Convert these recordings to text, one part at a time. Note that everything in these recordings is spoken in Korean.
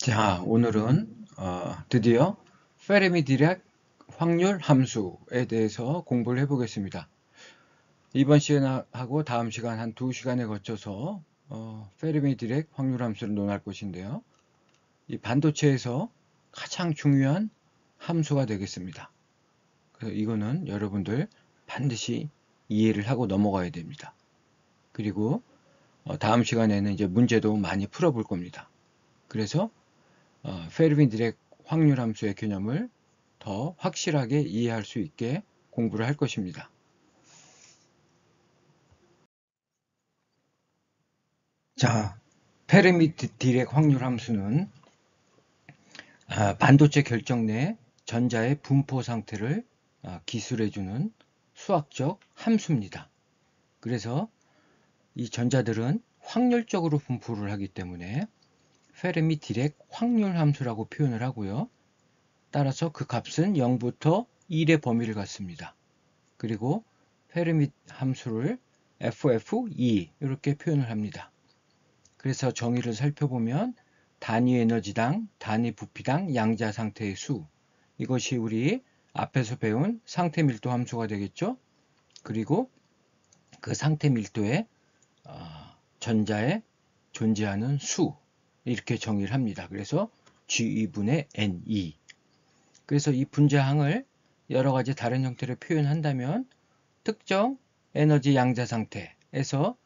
자, 오늘은 드디어 페르미 디렉 확률 함수에 대해서 공부를 해보겠습니다. 이번 시간하고 다음 시간 한 2시간에 거쳐서 페르미 디렉 확률 함수를 논할 것인데요. 이 반도체에서 가장 중요한 함수가 되겠습니다. 그래서 이거는 여러분들 반드시 이해를 하고 넘어가야 됩니다. 그리고 다음 시간에는 이제 문제도 많이 풀어볼 겁니다. 그래서 페르미 디렉 확률 함수의 개념을 더 확실하게 이해할 수 있게 공부를 할 것입니다. 자, 페르미 디렉 확률 함수는 반도체 결정 내 전자의 분포 상태를 기술해주는 수학적 함수입니다. 그래서 이 전자들은 확률적으로 분포를 하기 때문에 페르미 디렉 확률 함수라고 표현을 하고요. 따라서 그 값은 0부터 1의 범위를 갖습니다. 그리고 페르미 함수를 FF2 이렇게 표현을 합니다. 그래서 정의를 살펴보면 단위 에너지당, 단위 부피당 양자 상태의 수, 이것이 우리 앞에서 배운 상태 밀도 함수가 되겠죠. 그리고 그 상태 밀도에 전자에 존재하는 수, 이렇게 정의를 합니다. 그래서 G2분의 NE. 그래서 이 분자항을 여러 가지 다른 형태로 표현한다면 특정 에너지 양자 상태에서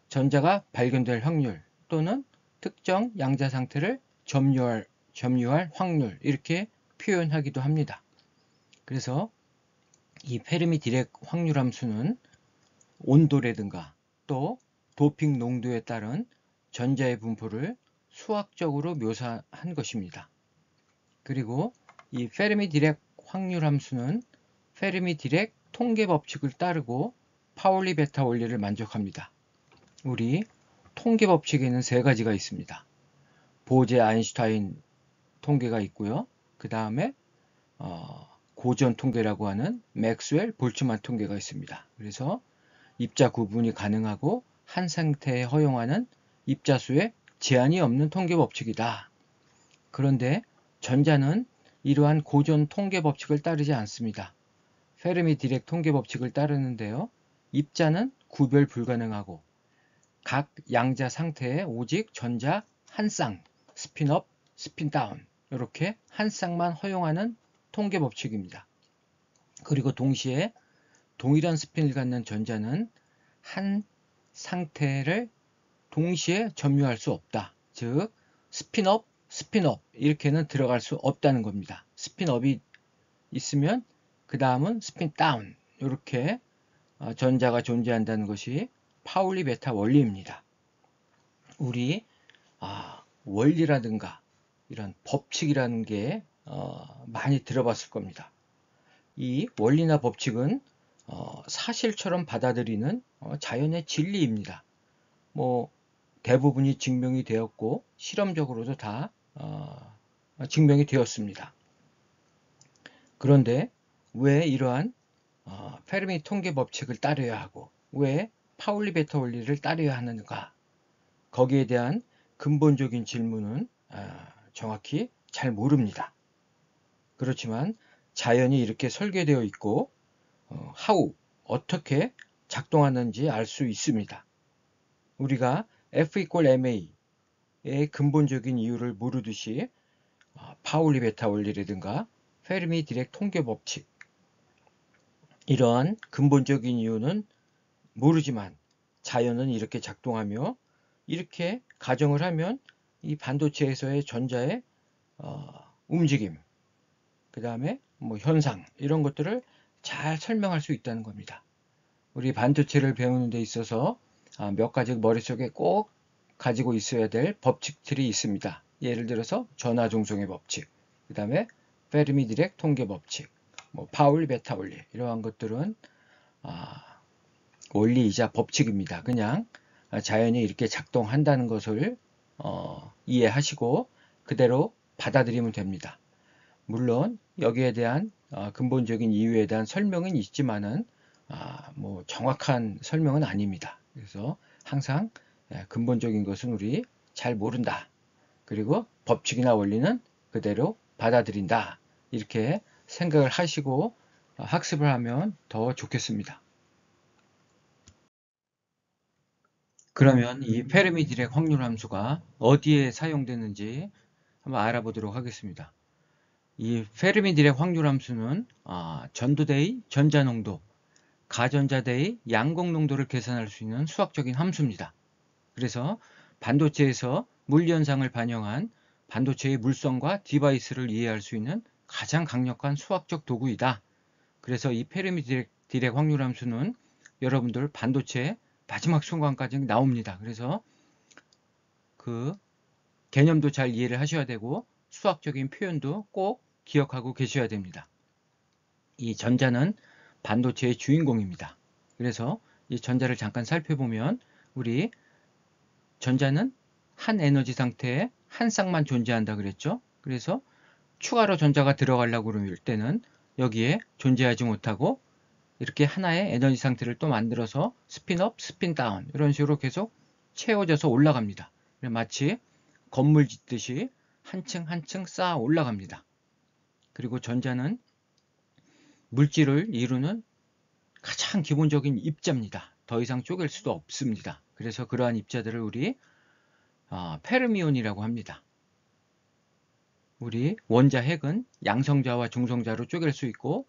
전자가 발견될 확률 또는 특정 양자 상태를 점유할 확률, 이렇게 표현하기도 합니다. 그래서 이 페르미 디렉 확률 함수는 온도라든가 또 도핑 농도에 따른 전자의 분포를 수학적으로 묘사한 것입니다. 그리고 이 페르미 디렉 확률 함수는 페르미 디렉 통계 법칙을 따르고 파울리 베타 원리를 만족합니다. 우리 통계 법칙에는 세 가지가 있습니다. 보제 아인슈타인 통계가 있고요. 그 다음에 고전 통계라고 하는 맥스웰 볼츠만 통계가 있습니다. 그래서 입자 구분이 가능하고 한 상태에 허용하는 입자수에 제한이 없는 통계 법칙이다. 그런데 전자는 이러한 고전 통계 법칙을 따르지 않습니다. 페르미 디렉 통계 법칙을 따르는데요. 입자는 구별 불가능하고 각 양자 상태에 오직 전자 한 쌍, 스핀업, 스핀다운, 이렇게 한 쌍만 허용하는 통계 법칙입니다. 그리고 동시에 동일한 스핀을 갖는 전자는 한 상태를 동시에 점유할 수 없다. 즉 스핀업, 스핀업 이렇게는 들어갈 수 없다는 겁니다. 스핀업이 있으면 그 다음은 스핀다운, 이렇게 전자가 존재한다는 것이 파울리 베타 원리입니다. 우리 원리라든가 이런 법칙이라는 게 많이 들어봤을 겁니다. 이 원리나 법칙은 사실처럼 받아들이는 자연의 진리입니다. 뭐 대부분이 증명이 되었고 실험적으로도 다 증명이 되었습니다. 그런데 왜 이러한 페르미 통계 법칙을 따르야 하고 왜 파울리 베타 원리를 따르야 하는가, 거기에 대한 근본적인 질문은 정확히 잘 모릅니다. 그렇지만 자연이 이렇게 설계되어 있고 어떻게 작동하는지 알 수 있습니다. 우리가 F equal ma의 근본적인 이유를 모르듯이 파울리 베타 원리라든가 페르미 디렉 통계 법칙, 이러한 근본적인 이유는 모르지만 자연은 이렇게 작동하며 이렇게 가정을 하면 이 반도체에서의 전자의 움직임, 그 다음에 뭐 현상, 이런 것들을 잘 설명할 수 있다는 겁니다. 우리 반도체를 배우는 데 있어서 몇 가지 머릿속에 꼭 가지고 있어야 될 법칙들이 있습니다. 예를 들어서 전하종속의 법칙, 그 다음에 페르미 디렉 통계 법칙, 뭐 파울 베타 원리, 이러한 것들은 원리이자 법칙입니다. 그냥 자연이 이렇게 작동한다는 것을 이해하시고 그대로 받아들이면 됩니다. 물론 여기에 대한 근본적인 이유에 대한 설명은 있지만은 뭐 정확한 설명은 아닙니다. 그래서 항상 근본적인 것은 우리 잘 모른다, 그리고 법칙이나 원리는 그대로 받아들인다. 이렇게 생각을 하시고 학습을 하면 더 좋겠습니다. 그러면 이 페르미 디렉 확률 함수가 어디에 사용되는지 한번 알아보도록 하겠습니다. 이 페르미 디렉 확률 함수는 전도대의 전자농도, 가전자대의 양극농도를 계산할 수 있는 수학적인 함수입니다. 그래서 반도체에서 물리현상을 반영한 반도체의 물성과 디바이스를 이해할 수 있는 가장 강력한 수학적 도구이다. 그래서 이 페르미 디렉 확률 함수는 여러분들 반도체 마지막 순간까지 나옵니다. 그래서 그 개념도 잘 이해를 하셔야 되고 수학적인 표현도 꼭 기억하고 계셔야 됩니다. 이 전자는 반도체의 주인공입니다. 그래서 이 전자를 잠깐 살펴보면 우리 전자는 한 에너지 상태에 한 쌍만 존재한다 그랬죠. 그래서 추가로 전자가 들어가려고 그럴 때는 여기에 존재하지 못하고 이렇게 하나의 에너지 상태를 또 만들어서 스핀업, 스핀다운 이런 식으로 계속 채워져서 올라갑니다. 마치 건물 짓듯이 한층 한층 쌓아 올라갑니다. 그리고 전자는 물질을 이루는 가장 기본적인 입자입니다. 더 이상 쪼갤 수도 없습니다. 그래서 그러한 입자들을 우리 페르미온이라고 합니다. 우리 원자 핵은 양성자와 중성자로 쪼갤 수 있고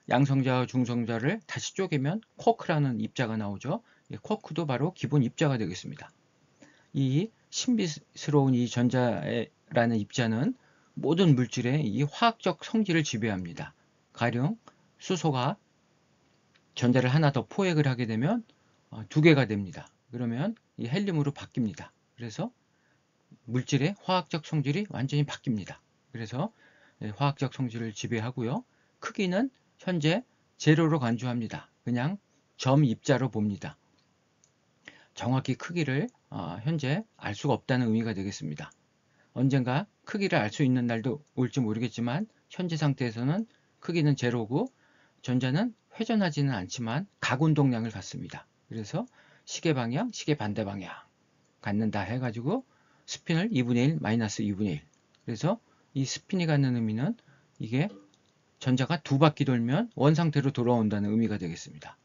양성자와 중성자를 다시 쪼개면 쿼크라는 입자가 나오죠. 쿼크도 바로 기본 입자가 되겠습니다. 이 신비스러운 이 전자라는 입자는 모든 물질의 이 화학적 성질을 지배합니다. 가령 수소가 전자를 하나 더 포획을 하게 되면 두 개가 됩니다. 그러면 이 헬륨으로 바뀝니다. 그래서 물질의 화학적 성질이 완전히 바뀝니다. 그래서 화학적 성질을 지배하고요. 크기는 현재 제로로 간주합니다. 그냥 점 입자로 봅니다. 정확히 크기를 현재 알 수가 없다는 의미가 되겠습니다. 언젠가 크기를 알 수 있는 날도 올지 모르겠지만 현재 상태에서는 크기는 제로고 전자는 회전하지는 않지만 각운동량을 갖습니다. 그래서 시계 방향, 시계 반대 방향 갖는다 해가지고 스핀을 2분의 1, 마이너스 2분의 1. 그래서 이 스핀이 갖는 의미는 이게 전자가 두 바퀴 돌면 원상태로 돌아온다는 의미가 되겠습니다.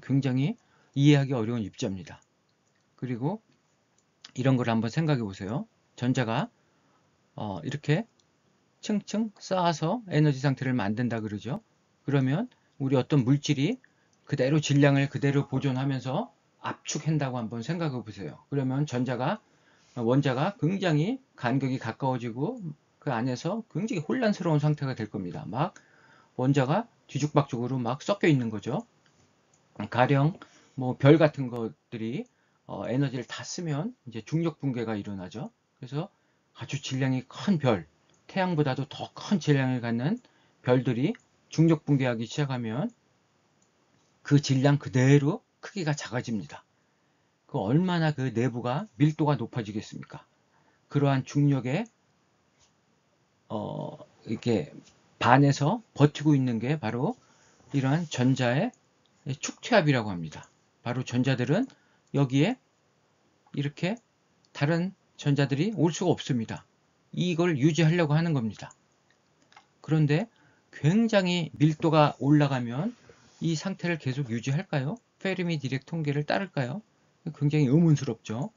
굉장히 이해하기 어려운 입자입니다. 그리고 이런 걸 한번 생각해 보세요. 전자가 이렇게 층층 쌓아서 에너지 상태를 만든다 그러죠. 그러면 우리 어떤 물질이 그대로 질량을 그대로 보존하면서 압축한다고 한번 생각해 보세요. 그러면 원자가 굉장히 간격이 가까워지고 그 안에서 굉장히 혼란스러운 상태가 될 겁니다. 막 원자가 뒤죽박죽으로 막 섞여 있는 거죠. 가령 뭐 별 같은 것들이 에너지를 다 쓰면 이제 중력 붕괴가 일어나죠. 그래서 아주 질량이 큰 별, 태양보다도 더 큰 질량을 갖는 별들이 중력 붕괴하기 시작하면 그 질량 그대로 크기가 작아집니다. 그 얼마나 그 내부가 밀도가 높아지겠습니까? 그러한 중력에 이렇게 반해서 버티고 있는 게 바로 이러한 전자의 축퇴압이라고 합니다. 바로 전자들은 여기에 이렇게 다른 전자들이 올 수가 없습니다. 이걸 유지하려고 하는 겁니다. 그런데 굉장히 밀도가 올라가면 이 상태를 계속 유지할까요? 페르미 디렉 통계를 따를까요? 굉장히 의문스럽죠.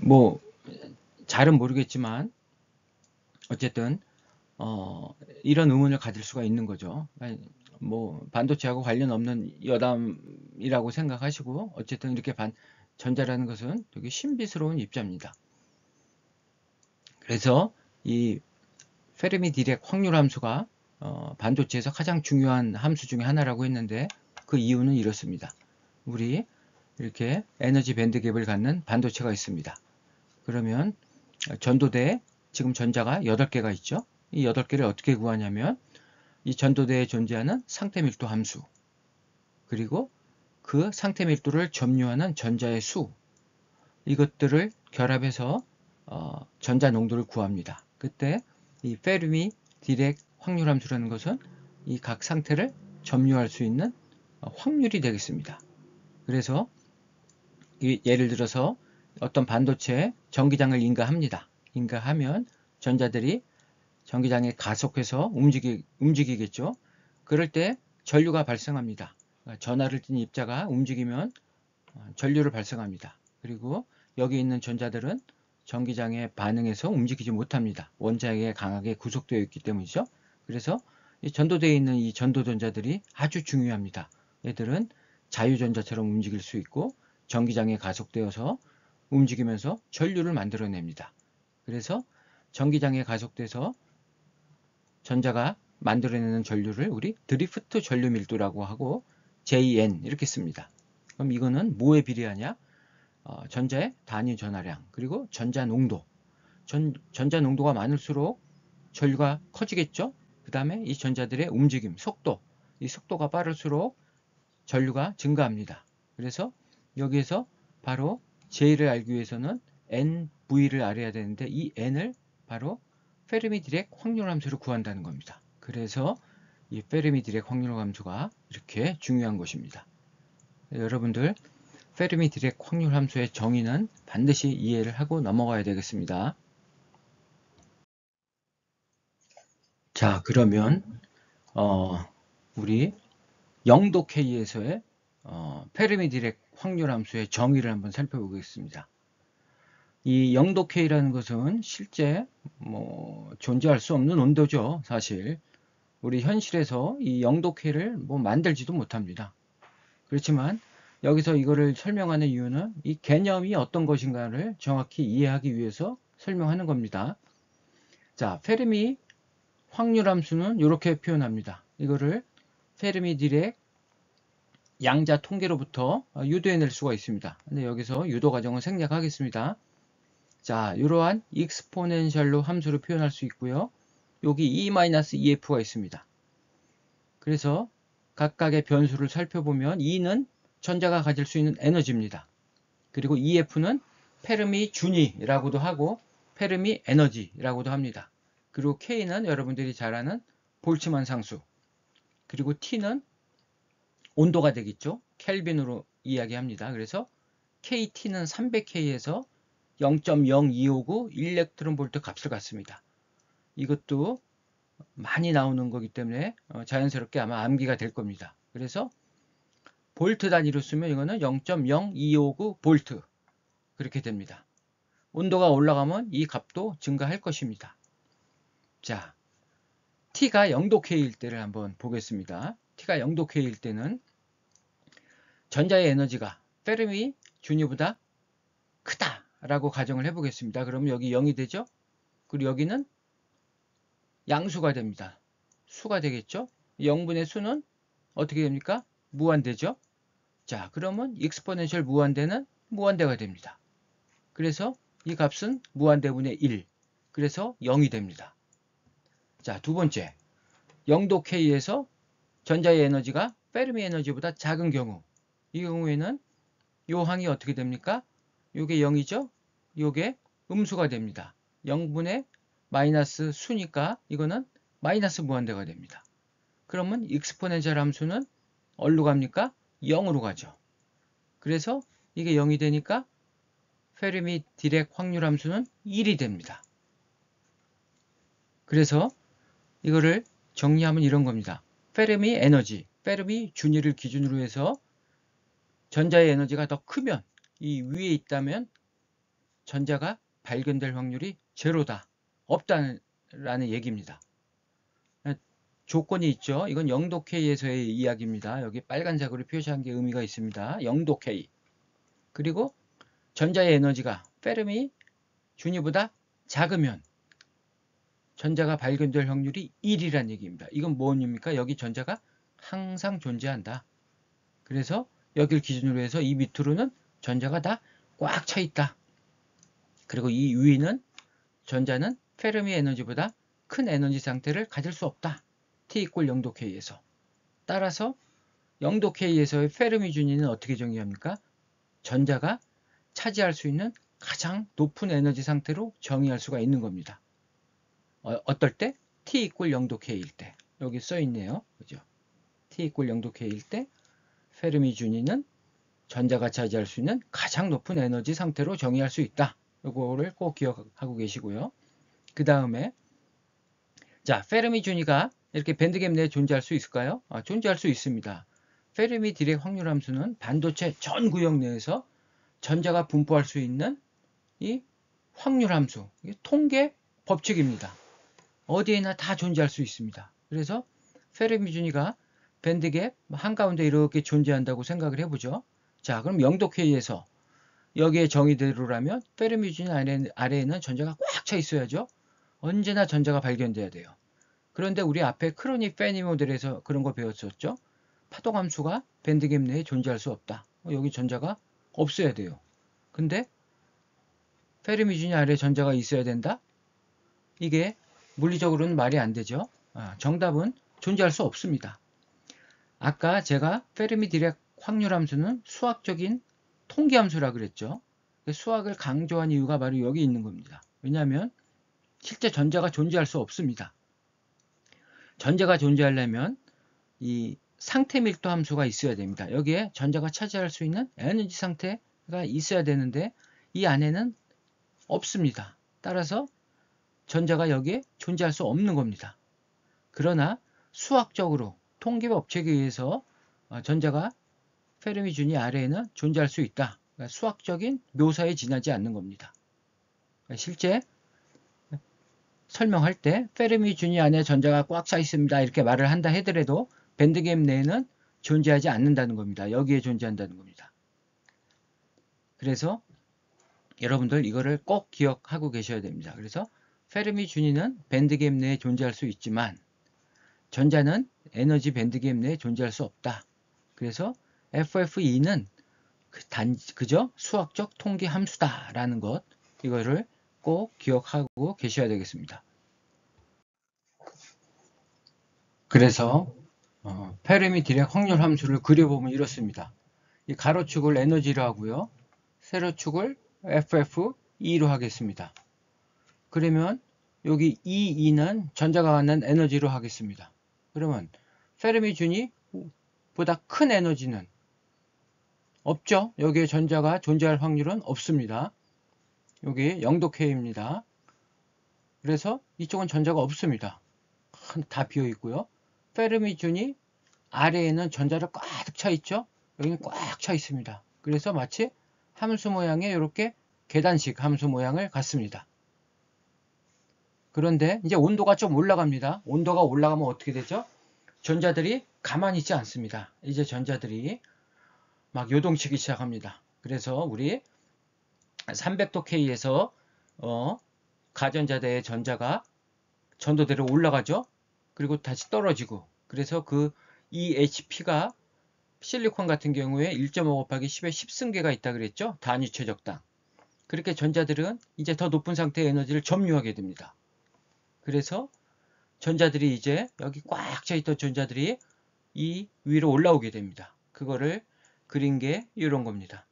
뭐 잘은 모르겠지만 어쨌든 이런 의문을 가질 수가 있는 거죠. 뭐 반도체하고 관련 없는 여담이라고 생각하시고 어쨌든 이렇게 전자라는 것은 되게 신비스러운 입자입니다. 그래서 이 페르미 디렉 확률 함수가 반도체에서 가장 중요한 함수 중에 하나라고 했는데 그 이유는 이렇습니다. 우리 이렇게 에너지 밴드 갭을 갖는 반도체가 있습니다. 그러면 전도대에 지금 전자가 8개가 있죠. 이 8개를 어떻게 구하냐면 이 전도대에 존재하는 상태 밀도 함수 그리고 그 상태 밀도를 점유하는 전자의 수 이것들을 결합해서 전자 농도를 구합니다. 그때 이 페르미 디렉 확률 함수라는 것은 이 각 상태를 점유할 수 있는 확률이 되겠습니다. 그래서 예를 들어서 어떤 반도체에 전기장을 인가합니다. 인가하면 전자들이 전기장에 가속해서 움직이겠죠. 그럴 때 전류가 발생합니다. 전하를 띤 입자가 움직이면 전류를 발생합니다. 그리고 여기 있는 전자들은 전기장에 반응해서 움직이지 못합니다. 원자에 강하게 구속되어 있기 때문이죠. 그래서 이 전도되어 있는 이 전도전자들이 아주 중요합니다. 얘들은 자유전자처럼 움직일 수 있고 전기장에 가속되어서 움직이면서 전류를 만들어냅니다. 그래서 전기장에 가속돼서 전자가 만들어내는 전류를 우리 드리프트 전류 밀도라고 하고 JN 이렇게 씁니다. 그럼 이거는 뭐에 비례하냐? 전자의 단위 전하량 그리고 전자 농도. 전자 농도가 많을수록 전류가 커지겠죠? 그 다음에 이 전자들의 움직임, 속도. 이 속도가 빠를수록 전류가 증가합니다. 그래서 여기에서 바로 J를 알기 위해서는 NV를 알아야 되는데 이 N을 바로 페르미 디렉 확률 함수로 구한다는 겁니다. 그래서 이 페르미 디렉 확률 함수가 이렇게 중요한 것입니다. 여러분들 페르미 디렉 확률 함수의 정의는 반드시 이해를 하고 넘어가야 되겠습니다. 자, 그러면 우리 영도 K에서의 페르미 디렉 확률 함수의 정의를 한번 살펴보겠습니다. 이 영도 K라는 것은 실제 존재할 수 없는 온도죠. 사실 우리 현실에서 이 영도 K를 만들지도 못합니다. 그렇지만 여기서 이거를 설명하는 이유는 이 개념이 어떤 것인가를 정확히 이해하기 위해서 설명하는 겁니다. 자, 페르미 확률 함수는 이렇게 표현합니다. 이거를 페르미 디렉 양자 통계로부터 유도해낼 수가 있습니다. 근데 여기서 유도 과정을 생략하겠습니다. 자, 이러한 익스포넨셜로 함수를 표현할 수 있고요. 여기 E-EF가 있습니다. 그래서 각각의 변수를 살펴보면 E는 전자가 가질 수 있는 에너지입니다. 그리고 EF는 페르미 준위라고도 하고 페르미 에너지라고도 합니다. 그리고 K는 여러분들이 잘 아는 볼츠만 상수. 그리고 T는 온도가 되겠죠. 켈빈으로 이야기합니다. 그래서 KT는 300K에서 0.0259 일렉트론 볼트 값을 갖습니다. 이것도 많이 나오는 거기 때문에 자연스럽게 아마 암기가 될 겁니다. 그래서 볼트 단위로 쓰면 이거는 0.0259 볼트 그렇게 됩니다. 온도가 올라가면 이 값도 증가할 것입니다. 자, T가 0도 K일 때를 한번 보겠습니다. T가 0도 K일 때는 전자의 에너지가 페르미 준위보다 크다라고 가정을 해보겠습니다. 그러면 여기 0이 되죠? 그리고 여기는 양수가 됩니다. 수가 되겠죠? 0분의 수는 어떻게 됩니까? 무한대죠? 자, 그러면 익스포넨셜 무한대는 무한대가 됩니다. 그래서 이 값은 무한대분의 1. 그래서 0이 됩니다. 자, 두 번째. 0도 K에서 전자의 에너지가 페르미 에너지보다 작은 경우. 이 경우에는 요 항이 어떻게 됩니까? 요게 0이죠? 요게 음수가 됩니다. 0분의 마이너스 수니까 이거는 마이너스 무한대가 됩니다. 그러면 익스포넨셜 함수는 어디로 갑니까? 0으로 가죠. 그래서 이게 0이 되니까 페르미 디렉 확률 함수는 1이 됩니다. 그래서 이거를 정리하면 이런 겁니다. 페르미 에너지, 페르미 준위를 기준으로 해서 전자의 에너지가 더 크면 이 위에 있다면 전자가 발견될 확률이 제로다. 없다는 얘기입니다. 조건이 있죠. 이건 0도 K에서의 이야기입니다. 여기 빨간색으로 표시한 게 의미가 있습니다. 0도 K. 그리고 전자의 에너지가 페르미 준위보다 작으면 전자가 발견될 확률이 1이란 얘기입니다. 이건 뭐입니까? 여기 전자가 항상 존재한다. 그래서 여기를 기준으로 해서 이 밑으로는 전자가 다 꽉 차 있다. 그리고 이 위는 전자는 페르미 에너지보다 큰 에너지 상태를 가질 수 없다. T 이퀄 0도 K에서. 따라서 0도 K에서의 페르미 준위는 어떻게 정의합니까? 전자가 차지할 수 있는 가장 높은 에너지 상태로 정의할 수가 있는 겁니다. 어떨 때? T 이퀄 0도 K일 때. 여기 써 있네요. 그죠? T 이퀄 0도 K일 때 페르미 준위는 전자가 차지할 수 있는 가장 높은 에너지 상태로 정의할 수 있다. 이거를 꼭 기억하고 계시고요. 그 다음에 자, 페르미 준위가 이렇게 밴드갭 내에 존재할 수 있을까요? 존재할 수 있습니다. 페르미 디렉 확률 함수는 반도체 전 구역 내에서 전자가 분포할 수 있는 이 확률 함수, 통계 법칙입니다. 어디에나 다 존재할 수 있습니다. 그래서 페르미 준위가 밴드갭 한가운데 이렇게 존재한다고 생각을 해보죠. 자, 그럼 영도 K에서 여기에 정의대로라면 페르미 준위 아래에는 전자가 꽉 차 있어야죠. 언제나 전자가 발견돼야 돼요. 그런데 우리 앞에 크로닉 페니 모델에서 그런 거 배웠었죠. 파동함수가 밴드갭 내에 존재할 수 없다. 여기 전자가 없어야 돼요. 근데 페르미 준위 아래에 전자가 있어야 된다? 이게 물리적으로는 말이 안 되죠. 정답은 존재할 수 없습니다. 아까 제가 페르미 디렉 확률 함수는 수학적인 통계 함수라 그랬죠. 수학을 강조한 이유가 바로 여기 있는 겁니다. 왜냐하면 실제 전자가 존재할 수 없습니다. 전자가 존재하려면 이 상태 밀도 함수가 있어야 됩니다. 여기에 전자가 차지할 수 있는 에너지 상태가 있어야 되는데 이 안에는 없습니다. 따라서 전자가 여기에 존재할 수 없는 겁니다. 그러나 수학적으로 통계 법칙에 의해서 전자가 페르미 준위 아래에는 존재할 수 있다. 그러니까 수학적인 묘사에 지나지 않는 겁니다. 실제 설명할 때 페르미 준위 안에 전자가 꽉 차 있습니다. 이렇게 말을 한다 하더라도 밴드갭 내에는 존재하지 않는다는 겁니다. 여기에 존재한다는 겁니다. 그래서 여러분들 이거를 꼭 기억하고 계셔야 됩니다. 그래서 페르미 준위는 밴드갭 내에 존재할 수 있지만 전자는 에너지 밴드갭 내에 존재할 수 없다. 그래서 FF2는 그저 수학적 통계 함수다라는 것, 이거를 꼭 기억하고 계셔야 되겠습니다. 그래서 페르미 디렉 확률 함수를 그려보면 이렇습니다. 이 가로축을 에너지로 하고요. 세로축을 FF2로 하겠습니다. 그러면 여기 E2는 전자가 갖는 에너지로 하겠습니다. 그러면 페르미 준위 보다 큰 에너지는 없죠. 여기에 전자가 존재할 확률은 없습니다. 여기 0도 K입니다. 그래서 이쪽은 전자가 없습니다. 다 비어 있고요. 페르미 준위 아래에는 전자를 꽉 차 있죠. 여기는 꽉 차 있습니다. 그래서 마치 함수 모양의 이렇게 계단식 함수 모양을 갖습니다. 그런데 이제 온도가 좀 올라갑니다. 온도가 올라가면 어떻게 되죠? 전자들이 가만히 있지 않습니다. 이제 전자들이 막 요동치기 시작합니다. 그래서 우리 300도 K에서 가전자대의 전자가 전도대로 올라가죠. 그리고 다시 떨어지고, 그래서 그 EHP가 실리콘 같은 경우에 1.5 곱하기 10의 10승계가 있다 그랬죠. 단위 최적당. 그렇게 전자들은 이제 더 높은 상태의 에너지를 점유하게 됩니다. 그래서 전자들이 이제 여기 꽉 차 있던 전자들이 이 위로 올라오게 됩니다. 그거를 그린 게 이런 겁니다.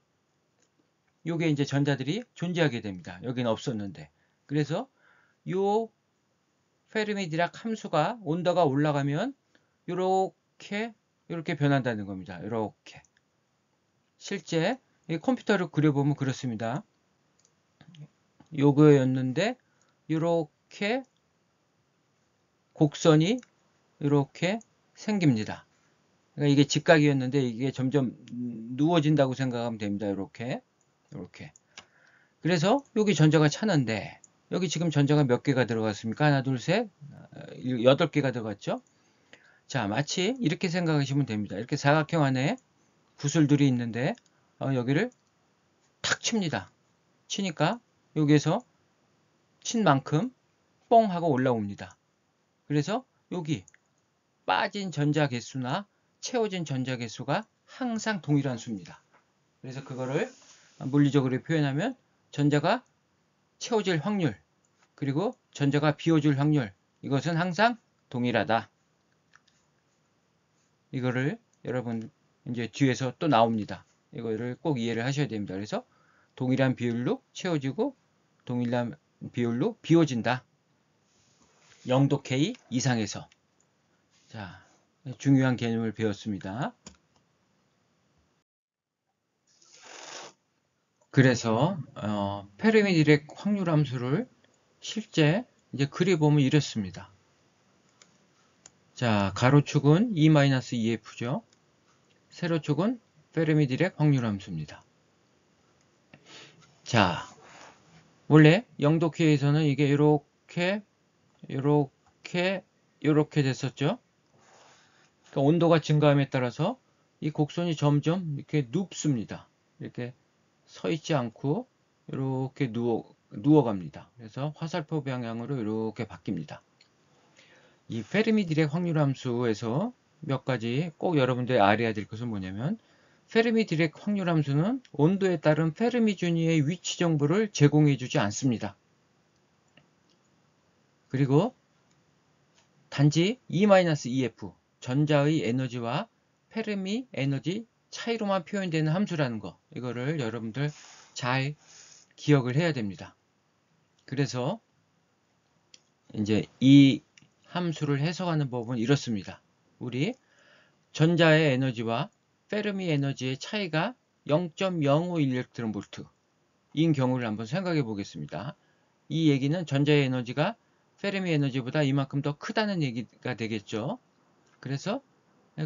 요게 이제 전자들이 존재하게 됩니다. 여기는 없었는데. 그래서 요 페르미 디락 함수가 온도가 올라가면 이렇게 변한다는 겁니다. 이렇게. 실제 컴퓨터를 그려보면 그렇습니다. 요거였는데 이렇게 곡선이 이렇게 생깁니다. 그러니까 이게 직각이었는데 이게 점점 누워진다고 생각하면 됩니다. 이렇게. 그래서 여기 전자가 차는데 여기 지금 전자가 몇 개가 들어갔습니까? 하나, 둘, 셋, 8개가 들어갔죠? 자, 마치 이렇게 생각하시면 됩니다. 이렇게 사각형 안에 구슬들이 있는데 여기를 탁 칩니다. 치니까 여기에서 친 만큼 뽕 하고 올라옵니다. 그래서 여기 빠진 전자 개수나 채워진 전자 개수가 항상 동일한 수입니다. 그래서 그거를 물리적으로 표현하면 전자가 채워질 확률 그리고 전자가 비워질 확률, 이것은 항상 동일하다. 이거를 여러분 이제 뒤에서 또 나옵니다. 이거를 꼭 이해를 하셔야 됩니다. 그래서 동일한 비율로 채워지고 동일한 비율로 비워진다. 0도 K 이상에서. 자, 중요한 개념을 배웠습니다. 그래서 페르미 디렉 확률 함수를 실제 이제 그려보면 이렇습니다. 자, 가로축은 E-2F죠. 세로축은 페르미 디렉 확률 함수입니다. 자, 원래 영도키에서는 이게 이렇게 됐었죠. 그러니까 온도가 증가함에 따라서 이 곡선이 점점 이렇게 눕습니다. 이렇게 서 있지 않고 이렇게 누워갑니다. 그래서 화살표 방향으로 이렇게 바뀝니다. 이 페르미 디렉 확률 함수에서 몇 가지 꼭 여러분들이 알아야 될 것은 뭐냐면, 페르미 디렉 확률 함수는 온도에 따른 페르미 준위의 위치 정보를 제공해 주지 않습니다. 그리고 단지 E-2F 전자의 에너지와 페르미 에너지 차이로만 표현되는 함수라는 거, 이거를 여러분들 잘 기억을 해야 됩니다. 그래서 이제 이 함수를 해석하는 법은 이렇습니다. 우리 전자의 에너지와 페르미 에너지의 차이가 0.05 eV인 경우를 한번 생각해 보겠습니다. 이 얘기는 전자의 에너지가 페르미 에너지보다 이만큼 더 크다는 얘기가 되겠죠. 그래서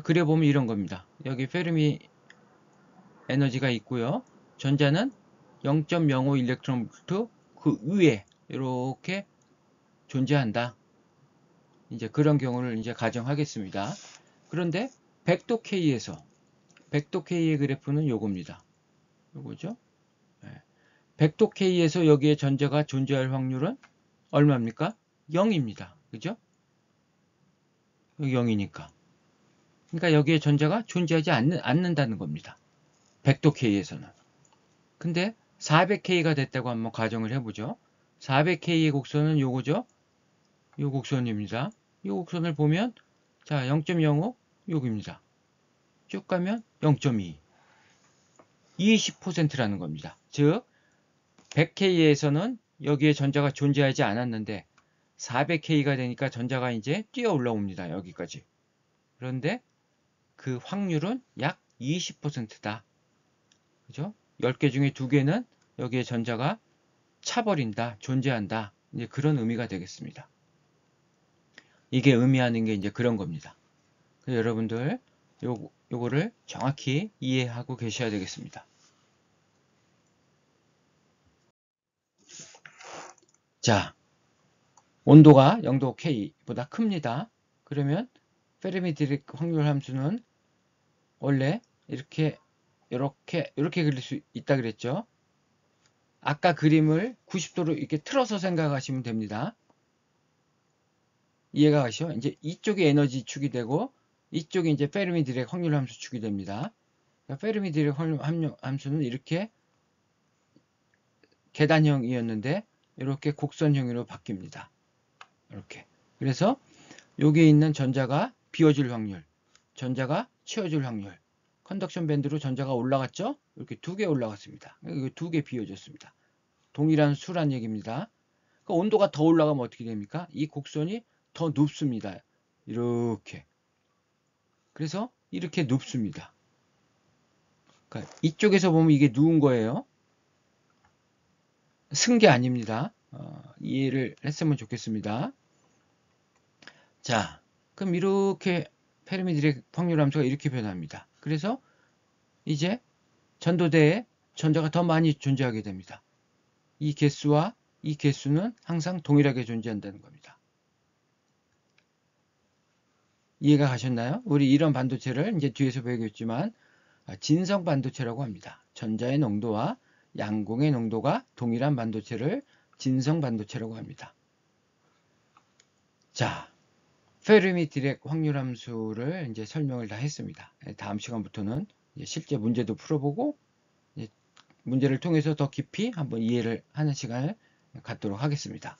그려보면 이런 겁니다. 여기 페르미 에너지가 있고요. 전자는 0.05 그 위에 이렇게 존재한다. 이제 그런 경우를 이제 가정하겠습니다. 그런데 100도 K에서 100도 K의 그래프는 요겁니다. 요거죠. 100도 K에서 여기에 전자가 존재할 확률은 얼마입니까? 0입니다. 그죠? 0이니까. 그러니까 여기에 전자가 존재하지 않는다는 겁니다. 100도 K에서는. 근데 400K가 됐다고 한번 가정을 해보죠. 400K의 곡선은 요거죠. 요 곡선입니다. 이 곡선을 보면 자 0.05 여기입니다. 쭉 가면 0.2 20%라는 겁니다. 즉 100K에서는 여기에 전자가 존재하지 않았는데 400K가 되니까 전자가 이제 뛰어 올라옵니다. 여기까지. 그런데 그 확률은 약 20%다. 그죠? 10개 중에 2개는 여기에 전자가 차버린다, 존재한다. 이제 그런 의미가 되겠습니다. 이게 의미하는 게 이제 그런 겁니다. 그래서 여러분들 요거를 정확히 이해하고 계셔야 되겠습니다. 자, 온도가 0도 K보다 큽니다. 그러면 페르미 디렉 확률 함수는 원래 이렇게 그릴 수 있다 그랬죠. 아까 그림을 90도로 이렇게 틀어서 생각하시면 됩니다. 이해가 가시죠? 이제 이쪽이 에너지 축이 되고 이쪽이 이제 페르미 디렉 확률 함수 축이 됩니다. 그러니까 페르미 디렉 확률 함수는 이렇게 계단형이었는데 이렇게 곡선형으로 바뀝니다. 이렇게. 그래서 여기에 있는 전자가 비워질 확률, 전자가 치워질 확률, 컨덕션 밴드로 전자가 올라갔죠? 이렇게 2개 올라갔습니다. 이거 2개 비워졌습니다. 동일한 수란 얘기입니다. 그러니까 온도가 더 올라가면 어떻게 됩니까? 이 곡선이 더 눕습니다. 이렇게. 그래서 이렇게 눕습니다. 그러니까 이쪽에서 보면 이게 누운 거예요. 쓴 게 아닙니다. 이해를 했으면 좋겠습니다. 자, 그럼 이렇게 페르미 디렉 확률 함수가 이렇게 변합니다. 그래서 이제 전도대에 전자가 더 많이 존재하게 됩니다. 이 개수와 이 개수는 항상 동일하게 존재한다는 겁니다. 이해가 가셨나요? 우리 이런 반도체를 이제 뒤에서 배우겠지만 진성 반도체라고 합니다. 전자의 농도와 양공의 농도가 동일한 반도체를 진성 반도체라고 합니다. 자, 페르미 디렉 확률 함수를 이제 설명을 다 했습니다. 다음 시간부터는 이제 실제 문제도 풀어보고 문제를 통해서 더 깊이 한번 이해를 하는 시간을 갖도록 하겠습니다.